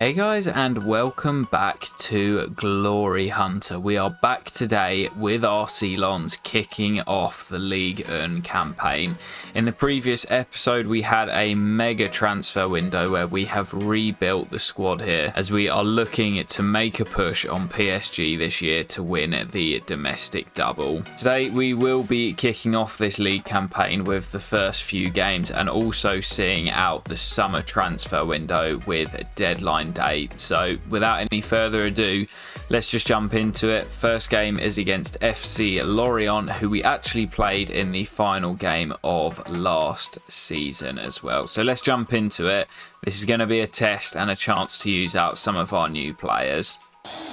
Hey guys, and welcome back to Glory Hunter. We are back today with RC Lens kicking off the Ligue 1 campaign. In the previous episode we had a mega transfer window where we have rebuilt the squad here as we are looking to make a push on PSG this year to win the domestic double. Today we will be kicking off this league campaign with the first few games and also seeing out the summer transfer window with a deadline day. So without any further ado, let's just jump into it. First game is against FC Lorient, who we actually played in the final game of last season as well. So let's jump into it. This is going to be a test and a chance to use out some of our new players.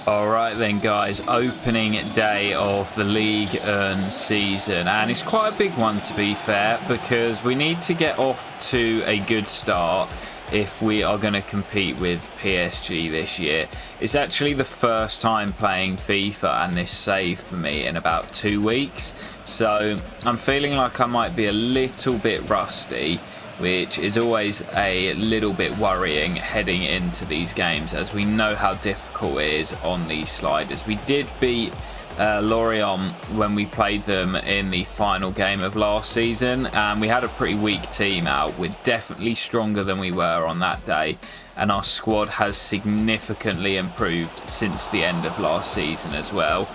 Alright then guys, opening day of the Ligue 1 season, and it's quite a big one to be fair, because we need to get off to a good start if we are going to compete with PSG this year. It's actually the first time playing FIFA and this save for me in about 2 weeks, so I'm feeling like I might be a little bit rusty, which is always a little bit worrying heading into these games, as we know how difficult it is on these sliders. We did beat Lorient when we played them in the final game of last season, and we had a pretty weak team out. We're definitely stronger than we were on that day, and our squad has significantly improved since the end of last season as well.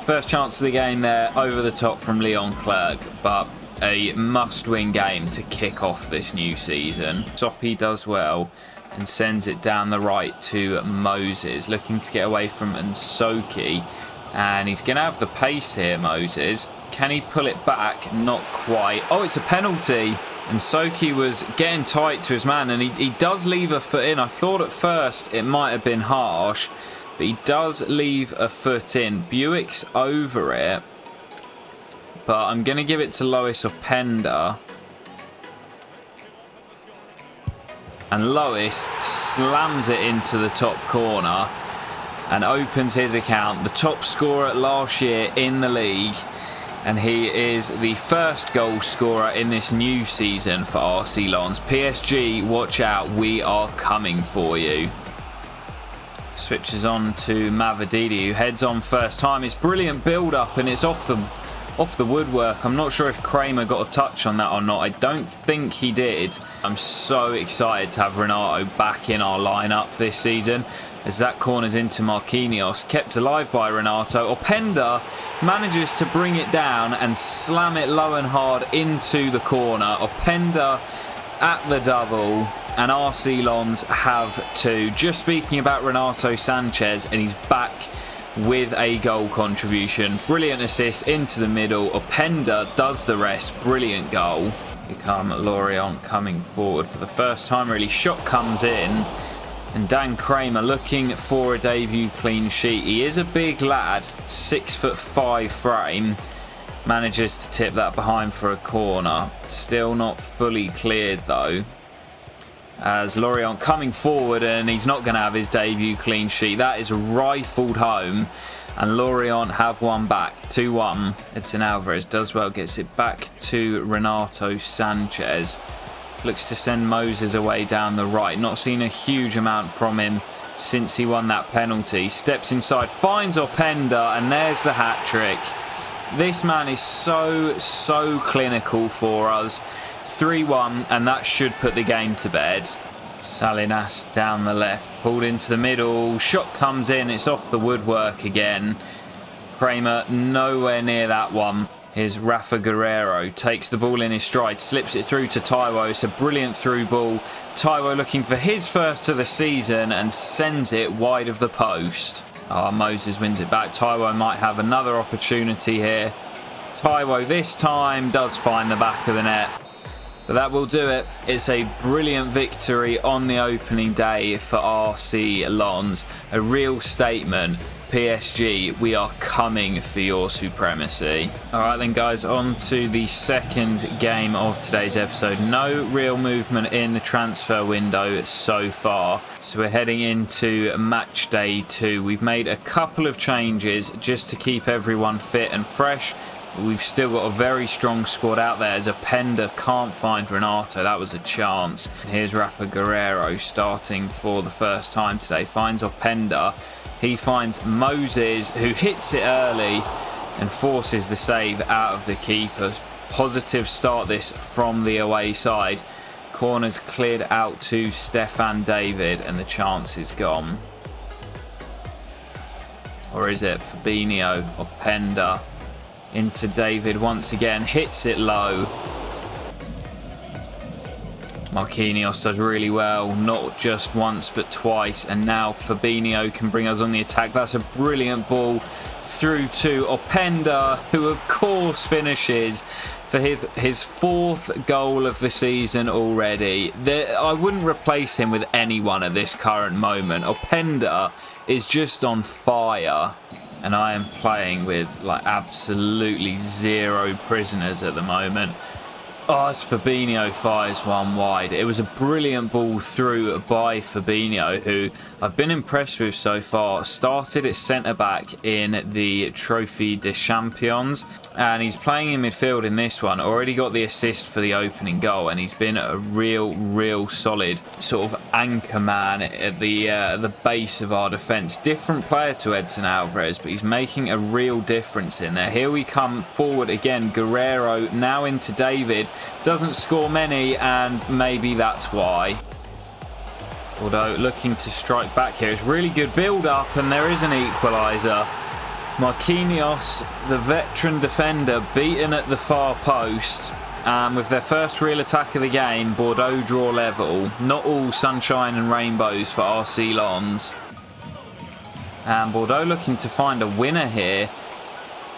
First chance of the game there, over the top from Leon Clerc, but a must-win game to kick off this new season. Soppy does well and sends it down the right to Moses, looking to get away from Nsoki. And he's going to have the pace here, Moses. Can he pull it back? Not quite. Oh, it's a penalty. And Soki was getting tight to his man, and he does leave a foot in. I thought at first it might have been harsh, but he does leave a foot in. Buick's over it, but I'm going to give it to Lois Openda. And Lois slams it into the top corner and opens his account, the top scorer last year in the league, and he is the first goal scorer in this new season for RC Lens. PSG, watch out, we are coming for you. Switches on to Mavadidi, who heads on first time. It's brilliant build-up, and it's off the woodwork. I'm not sure if Kramer got a touch on that or not. I don't think he did. I'm so excited to have Renato back in our lineup this season, as that corners into Marquinhos, kept alive by Renato. Openda manages to bring it down and slam it low and hard into the corner. Openda at the double, and RC Lens have two. Just speaking about Renato Sanchez, and he's back with a goal contribution. Brilliant assist into the middle. Openda does the rest. Brilliant goal. Here come Lorient coming forward for the first time really. Shot comes in, and Dan Kramer looking for a debut clean sheet. He is a big lad, 6'5" frame. Manages to tip that behind for a corner. Still not fully cleared though, as Lorient coming forward, and he's not going to have his debut clean sheet. That is rifled home, and Lorient have one back, 2-1. Edson Alvarez does well, gets it back to Renato Sanchez. Looks to send Moses away down the right. Not seen a huge amount from him since he won that penalty. Steps inside, finds Openda, and there's the hat-trick. This man is so clinical for us. 3-1, and that should put the game to bed. Salinas down the left, pulled into the middle. Shot comes in, it's off the woodwork again. Kramer nowhere near that one. Here's Rafa Guerrero, takes the ball in his stride, slips it through to Taiwo. It's a brilliant through ball. Taiwo looking for his first of the season and sends it wide of the post. Oh, Moses wins it back. Taiwo might have another opportunity here. Taiwo this time does find the back of the net, but that will do it. It's a brilliant victory on the opening day for RC Lens. A real statement. PSG, we are coming for your supremacy. Alright then guys, on to the second game of today's episode. No real movement in the transfer window so far, so we're heading into match day 2. We've made a couple of changes just to keep everyone fit and fresh. We've still got a very strong squad out there as Openda can't find Renato. That was a chance. Here's Rafa Guerreiro starting for the first time today. Finds Openda. He finds Moses, who hits it early and forces the save out of the keeper. Positive start this from the away side. Corners cleared out to Stefan David and the chance is gone. Or is it Fabinho? Openda into David once again, hits it low. Marquinhos does really well, not just once but twice, and now Fabinho can bring us on the attack. That's a brilliant ball through to Openda, who of course finishes for his fourth goal of the season already. I wouldn't replace him with anyone at this current moment. Openda is just on fire. And I am playing with like absolutely zero prisoners at the moment. Oh, as Fabinho fires one wide. It was a brilliant ball through by Fabinho, who I've been impressed with so far. Started at centre-back in the Trophy des Champions, and he's playing in midfield in this one. Already got the assist for the opening goal, and he's been a real solid sort of anchor man at the base of our defence. Different player to Edson Alvarez, but he's making a real difference in there. Here we come forward again. Guerreiro now into David. Doesn't score many, and maybe that's why. Although looking to strike back here. It's really good build-up, and there is an equaliser. Marquinhos, the veteran defender, beaten at the far post. With their first real attack of the game, Bordeaux draw level. Not all sunshine and rainbows for RC Lens. And Bordeaux looking to find a winner here.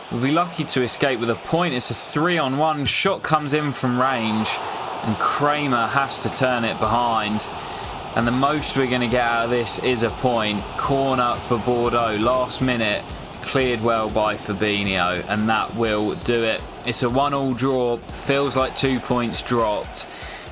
We'll be lucky to escape with a point. It's a 3-on-1. Shot comes in from range, and Kramer has to turn it behind. And the most we're going to get out of this is a point. Corner for Bordeaux. Last minute, cleared well by Fabinho, and that will do it. It's a 1-1 draw. Feels like 2 points dropped.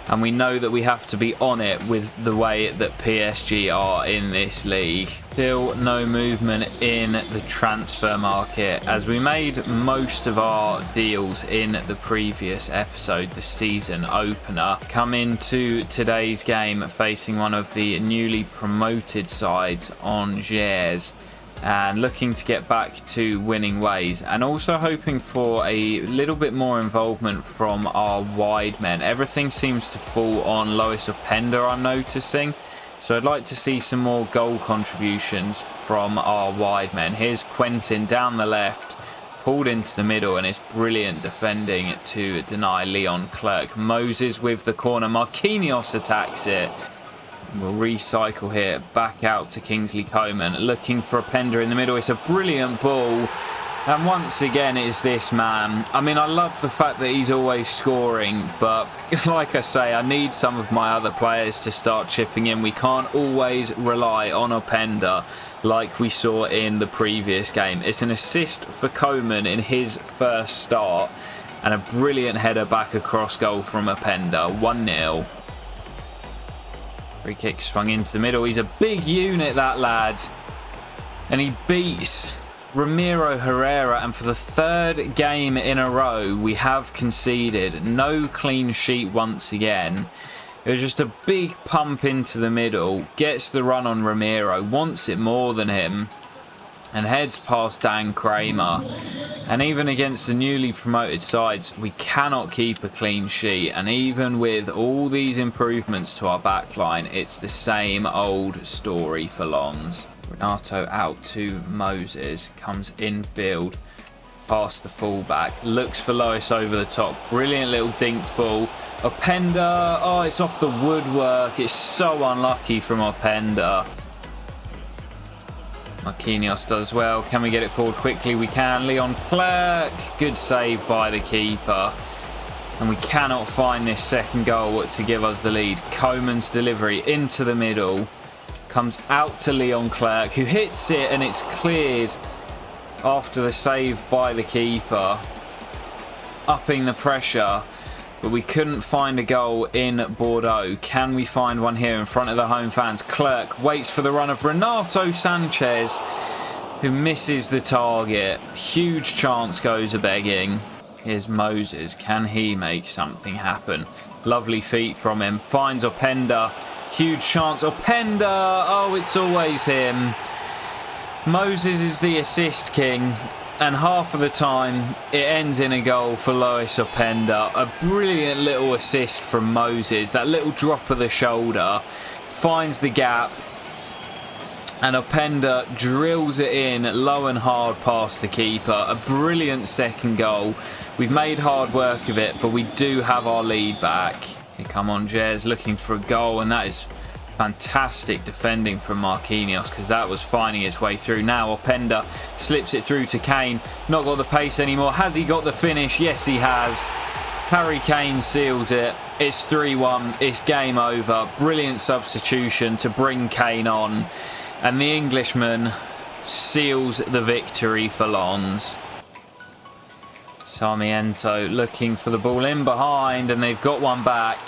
And we know that we have to be on it with the way that PSG are in this league. Still no movement in the transfer market, as we made most of our deals in the previous episode, the season opener. Come into today's game facing one of the newly promoted sides, Angers, and looking to get back to winning ways, and also hoping for a little bit more involvement from our wide men. Everything seems to fall on Lois Openda, I'm noticing, so I'd like to see some more goal contributions from our wide men. Here's Quentin down the left, pulled into the middle, and it's brilliant defending to deny Leon Clerc. Moses with the corner. Marquinhos attacks it. We'll recycle here, back out to Kingsley Coman, looking for Openda in the middle. It's a brilliant ball, and once again it's this man. I mean, I love the fact that he's always scoring, but like I say, I need some of my other players to start chipping in. We can't always rely on Openda like we saw in the previous game. It's an assist for Coman in his first start, and a brilliant header back across goal from Openda. 1-0. Free kick swung into the middle. He's a big unit, that lad. And he beats Ramiro Herrera. And for the third game in a row, we have conceded. No clean sheet once again. It was just a big pump into the middle. Gets the run on Ramiro. Wants it more than him. And heads past Dan Kramer. And even against the newly promoted sides, we cannot keep a clean sheet. And even with all these improvements to our backline, it's the same old story for Lens. Renato out to Moses. Comes infield past the fullback. Looks for Lois over the top. Brilliant little dinked ball. Openda. Oh, it's off the woodwork. It's so unlucky from Openda. Marquinhos does well. Can we get it forward quickly? We can. Leon Clerc. Good save by the keeper. And we cannot find this second goal to give us the lead. Coman's delivery into the middle. Comes out to Leon Clerc, who hits it, and it's cleared after the save by the keeper. Upping the pressure. But we couldn't find a goal in Bordeaux. Can we find one here in front of the home fans? Clerc waits for the run of Renato Sanchez, who misses the target. Huge chance goes a begging. Here's Moses. Can he make something happen? Lovely feet from him. Finds Openda. Huge chance. Openda! Oh, it's always him. Moses is the assist king. And half of the time, it ends in a goal for Lois Openda. A brilliant little assist from Moses. That little drop of the shoulder. Finds the gap. And Openda drills it in low and hard past the keeper. A brilliant second goal. We've made hard work of it, but we do have our lead back. Here come on, Jez looking for a goal, and that is fantastic defending from Marquinhos, because that was finding its way through. Now Openda slips it through to Kane. Not got the pace anymore. Has he got the finish? Yes, he has. Harry Kane seals it. It's 3-1. It's game over. Brilliant substitution to bring Kane on. And the Englishman seals the victory for Lens. Sarmiento looking for the ball in behind, and they've got one back.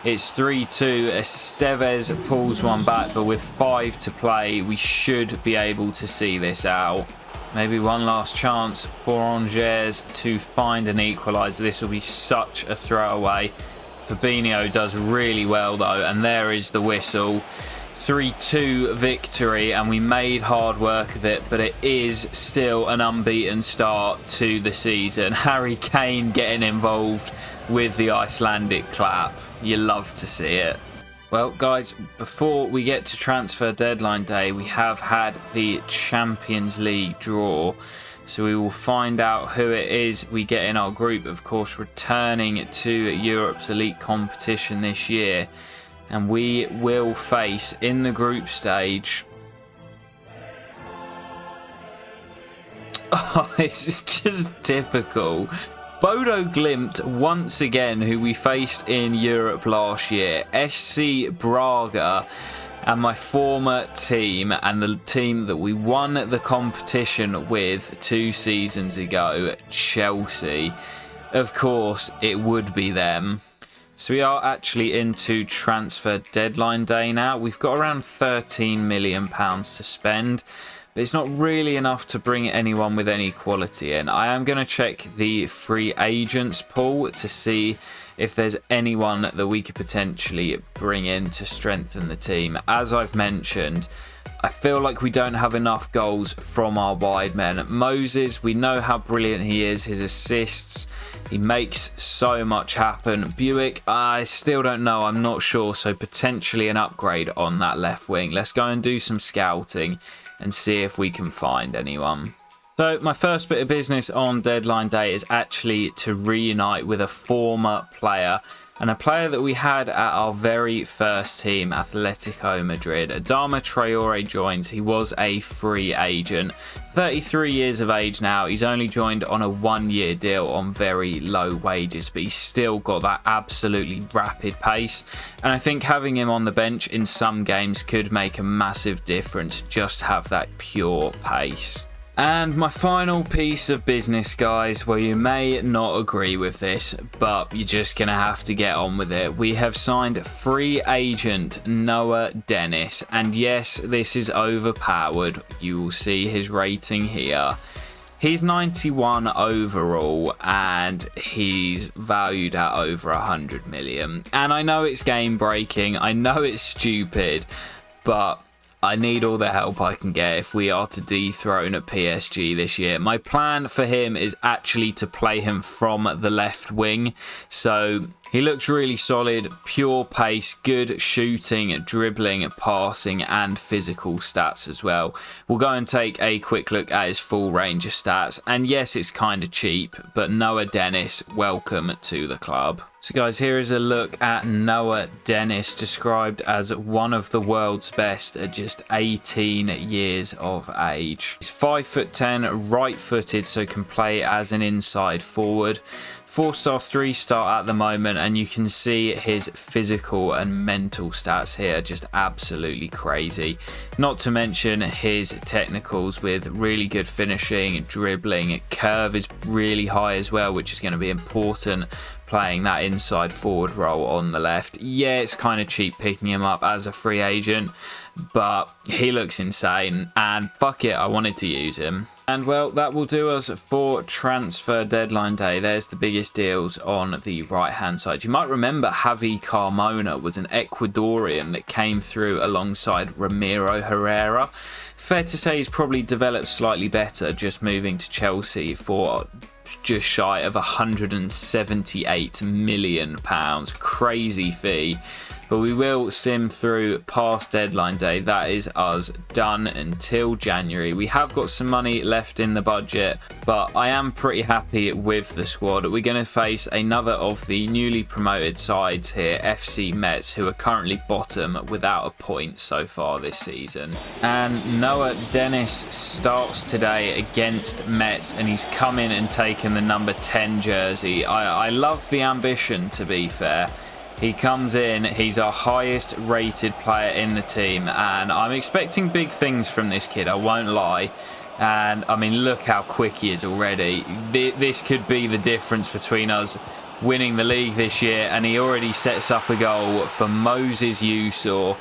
It's 3-2. Estevez pulls one back, but with 5 to play, we should be able to see this out. Maybe one last chance for Angers to find an equaliser. This will be such a throwaway. Fabinho does really well though, and there is the whistle. 3-2 victory, and we made hard work of it, but it is still an unbeaten start to the season. Harry Kane getting involved with the Icelandic clap. You love to see it. Well, guys, before we get to transfer deadline day, we have had the Champions League draw. So we will find out who it is we get in our group, of course, returning to Europe's elite competition this year. And we will face, in the group stage... Oh, it's just typical. Bodo Glimt, once again, who we faced in Europe last year. SC Braga, and my former team, and the team that we won the competition with 2 seasons ago, Chelsea. Of course, it would be them. So we are actually into transfer deadline day now. We've got around £13 million to spend, but it's not really enough to bring anyone with any quality in. I am going to check the free agents pool to see if there's anyone that we could potentially bring in to strengthen the team. As I've mentioned, I feel like we don't have enough goals from our wide men. Moses, we know how brilliant he is, his assists, he makes so much happen. Buick, I still don't know, I'm not sure, so potentially an upgrade on that left wing. Let's go and do some scouting and see if we can find anyone. So my first bit of business on deadline day is actually to reunite with a former player, and a player that we had at our very first team, Atletico Madrid. Adama Traore joins. He was a free agent. 33 years of age now. He's only joined on a 1-year deal on very low wages, but he's still got that absolutely rapid pace. And I think having him on the bench in some games could make a massive difference. Just have that pure pace. And my final piece of business, guys, well, you may not agree with this, but you're just going to have to get on with it. We have signed free agent Noah Dennis. And yes, this is overpowered. You will see his rating here. He's 91 overall, and he's valued at over 100 million. And I know it's game breaking. I know it's stupid, but I need all the help I can get if we are to dethrone at PSG this year. My plan for him is actually to play him from the left wing. So he looks really solid, pure pace, good shooting, dribbling, passing, and physical stats as well. We'll go and take a quick look at his full range of stats. And yes, it's kind of cheap, but Noah Dennis, welcome to the club. So guys, here is a look at Noah Dennis, described as one of the world's best at just 18 years of age. He's 5'10", right-footed, so can play as an inside forward. 4-star, 3-star at the moment, and you can see his physical and mental stats here, just absolutely crazy. Not to mention his technicals with really good finishing, dribbling, curve is really high as well, which is going to be important playing that inside forward role on the left. Yeah, it's kind of cheap picking him up as a free agent, but he looks insane, and fuck it, I wanted to use him. And well, that will do us for transfer deadline day. There's the biggest deals on the right hand side. You might remember Javi Carmona was an Ecuadorian that came through alongside Ramiro Herrera. Fair to say he's probably developed slightly better, just moving to Chelsea for just shy of £178 million. Crazy fee. But we will sim through past deadline day. That is us done until January. We have got some money left in the budget, but I am pretty happy with the squad. We're going to face another of the newly promoted sides here, FC Metz, who are currently bottom without a point so far this season. And Noah Dennis starts today against Metz, and he's come in and taken the number 10 jersey. I love the ambition, to be fair. He comes in, he's our highest rated player in the team, and I'm expecting big things from this kid, I won't lie. And I mean, look how quick he is already. This could be the difference between us winning the league this year, and he already sets up a goal for Moses Yusor.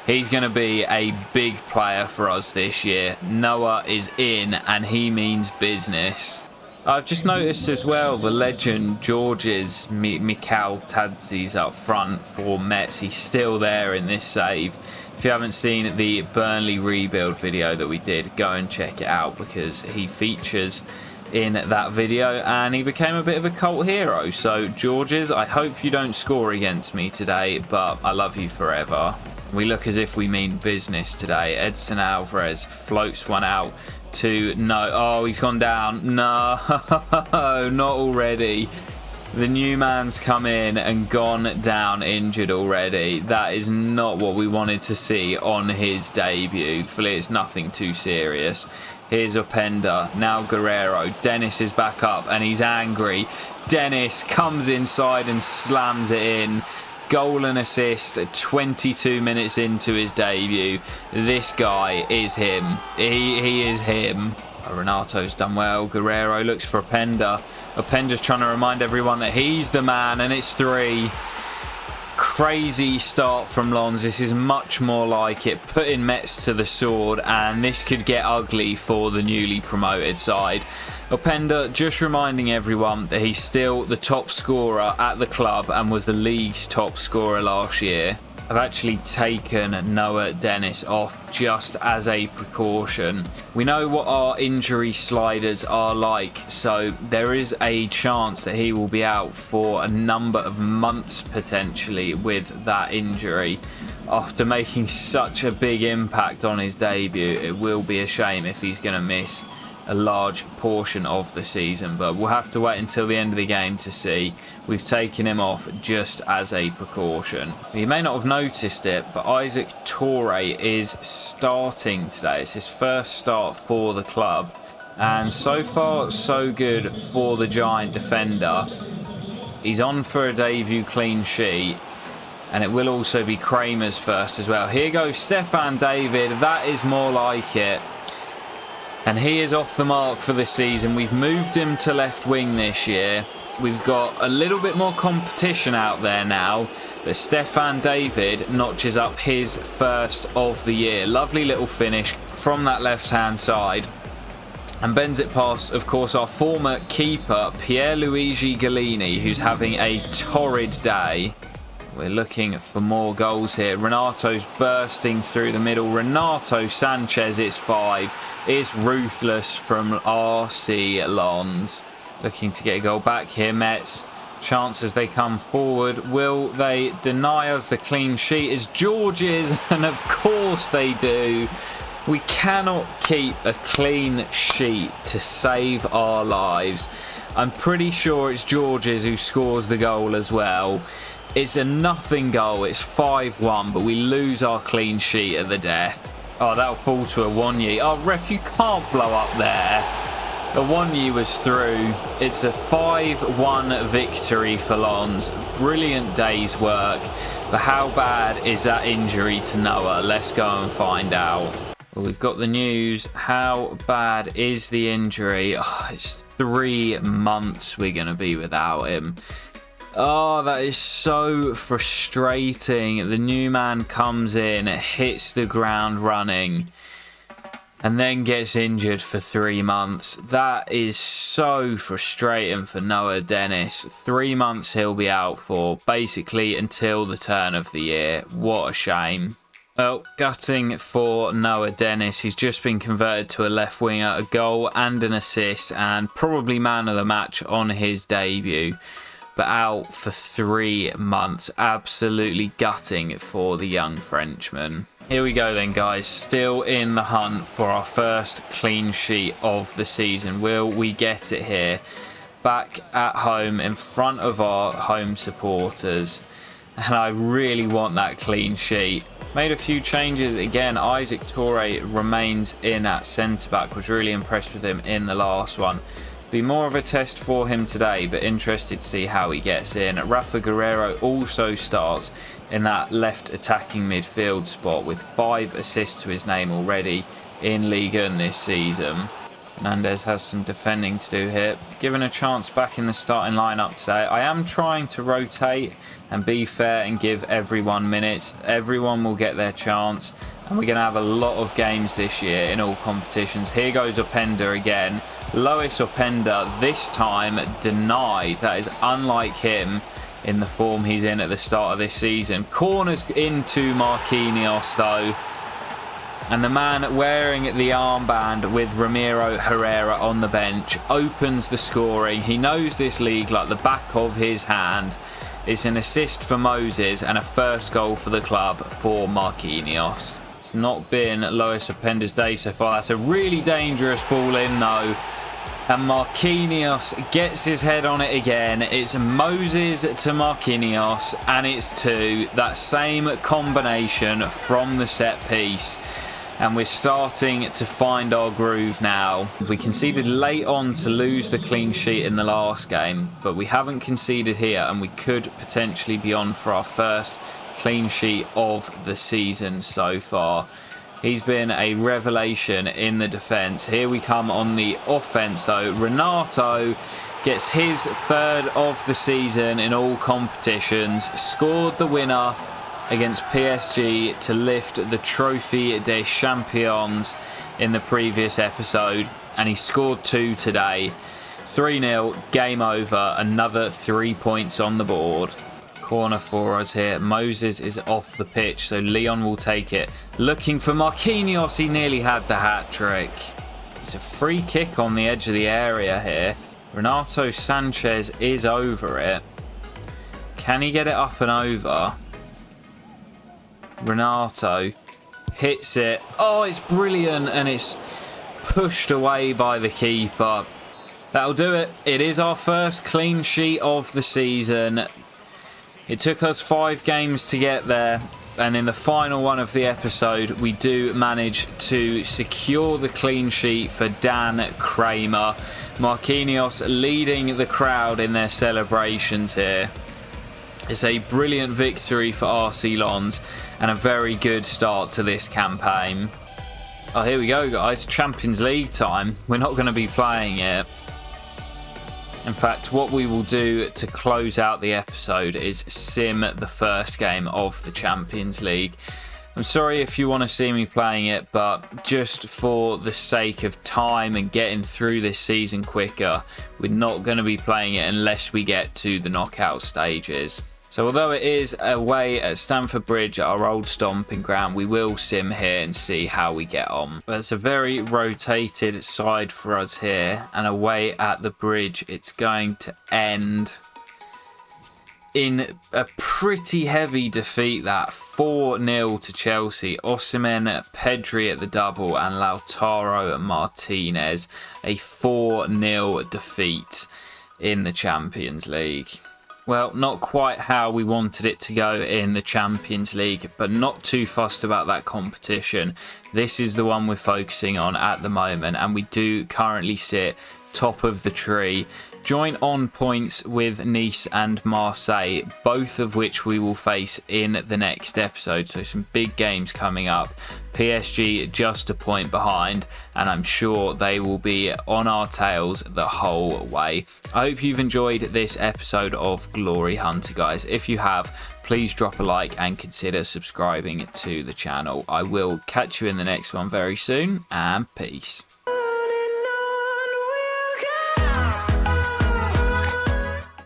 He's going to be a big player for us this year. Noah is in, and he means business. I've just noticed as well the legend George's Mikhail Tadzi's up front for Metz. He's still there in this save. If you haven't seen the Burnley rebuild video that we did, go and check it out because he features in that video and he became a bit of a cult hero. So George's, I hope you don't score against me today, but I love you forever. We look as if we mean business today. Edson Alvarez floats one out to no. Oh, he's gone down. No, not already. The new man's come in and gone down injured already. That is not what we wanted to see on his debut. Hopefully it's nothing too serious. Here's Openda, now Guerrero. Dennis is back up and he's angry. Dennis comes inside and slams it in. Goal and assist 22 minutes into his debut. This guy is him. He is him. Renato's done well. Guerrero looks for Openda. Openda's trying to remind everyone that he's the man, and it's 3. Crazy start from Lons. This is much more like it. Putting Metz to the sword, and this could get ugly for the newly promoted side. Openda just reminding everyone that he's still the top scorer at the club and was the league's top scorer last year. I've actually taken Noah Dennis off just as a precaution. We know what our injury sliders are like, so there is a chance that he will be out for a number of months potentially with that injury. After making such a big impact on his debut, it will be a shame if he's going to miss a large portion of the season, but we'll have to wait until the end of the game to see. We've taken him off just as a precaution. You may not have noticed it, but Isaac Toure is starting today. It's his first start for the club, and so far so good for the giant defender. He's on for a debut clean sheet, and it will also be Kramer's first as well. Here goes Stefan David. That is more like it. And he is off the mark for this season. We've moved him to left wing this year. We've got a little bit more competition out there now. But Stefan David notches up his first of the year. Lovely little finish from that left-hand side. And bends it past, of course, our former keeper, Pierluigi Gallini, who's having a torrid day. We're looking for more goals here. Renato's bursting through the middle. Renato Sanchez, it's 5. It's ruthless from RC Lons. Looking to get a goal back here, Metz. Chances they come forward. Will they deny us the clean sheet? It's George's, and of course they do. We cannot keep a clean sheet to save our lives. I'm pretty sure it's George's who scores the goal as well. It's a nothing goal. It's 5-1, but we lose our clean sheet at the death. Oh, that'll fall to a Wonyi. Oh, ref, you can't blow up there. The Wonyi was through. It's a 5-1 victory for Lons. Brilliant day's work. But how bad is that injury to Noah? Let's go and find out. Well, we've got the news. How bad is the injury? Oh, it's 3 months we're going to be without him. Oh, that is so frustrating. The new man comes in, hits the ground running. and then gets injured for 3 months. That is so frustrating for Noah Dennis. 3 months he'll be out for, basically until the turn of the year. What a shame. Well, gutting for Noah Dennis. He's just been converted to a left winger, a goal and an assist, and probably man of the match on his debut. But out for 3 months. Absolutely gutting for the young Frenchman. Here we go then, guys. Still in the hunt for our first clean sheet of the season. Will we get it here? Back at home in front of our home supporters. And I really want that clean sheet. Made a few changes again. Isaac Toure remains in at centre-back. Was really impressed with him in the last one. Be more of a test for him today, but interested to see how he gets in. Rafa Guerreiro also starts in that left attacking midfield spot with 5 assists to his name already in Ligue this season. Fernandes has some defending to do here. Given a chance back in the starting lineup today. I am trying to rotate and be fair and give everyone minutes. Everyone will get their chance. And we're going to have a lot of games this year in all competitions. Here goes Openda again. Lois Openda this time denied. That is unlike him in the form he's in at the start of this season. Corners into Marquinhos though. And the man wearing the armband with Ramiro Herrera on the bench opens the scoring. He knows this league like the back of his hand. It's an assist for Moses and a first goal for the club for Marquinhos. It's not been Lois Openda's day so far. That's a really dangerous ball in though. And Marquinhos gets his head on it again. It's Moses to Marquinhos and it's 2. That same combination from the set piece. And we're starting to find our groove now. We conceded late on to lose the clean sheet in the last game, but we haven't conceded here and we could potentially be on for our first clean sheet of the season so far. He's been a revelation in the defence. Here we come on the offence though. Renato gets his 3rd of the season in all competitions. Scored the winner against PSG to lift the Trophy des Champions in the previous episode. And he scored 2 today. 3-0, game over. Another 3 points on the board. Corner for us here. Moses is off the pitch, so Leon will take it. Looking for Marquinhos. He nearly had the hat-trick. It's a free kick on the edge of the area here. Renato Sanchez is over it. Can he get it up and over? Renato hits it. Oh, it's brilliant, and it's pushed away by the keeper. That'll do it. It is our first clean sheet of the season. It took us 5 games to get there, and in the final one of the episode we do manage to secure the clean sheet for Dan Kramer. Marquinhos leading the crowd in their celebrations here. It's a brilliant victory for RC Lens and a very good start to this campaign. Oh, here we go, guys. Champions League time. We're not going to be playing it. In fact, what we will do to close out the episode is sim the first game of the Champions League. I'm sorry if you want to see me playing it, but just for the sake of time and getting through this season quicker, we're not going to be playing it unless we get to the knockout stages. So although it is away at Stamford Bridge, our old stomping ground, we will sim here and see how we get on. But it's a very rotated side for us here, and away at the Bridge it's going to end in a pretty heavy defeat. That 4-0 to Chelsea. Osimhen, Pedri at the double and Lautaro Martinez. A 4-0 defeat in the Champions League. Well, not quite how we wanted it to go in the Champions League, but not too fussed about that competition. This is the one we're focusing on at the moment, and we do currently sit top of the tree, joint on points with Nice and Marseille, both of which we will face in the next episode. So some big games coming up. PSG just a point behind, and I'm sure they will be on our tails the whole way. I hope you've enjoyed this episode of Glory Hunter, guys. If you have, please drop a like and consider subscribing to the channel. I will catch you in the next one very soon, and peace.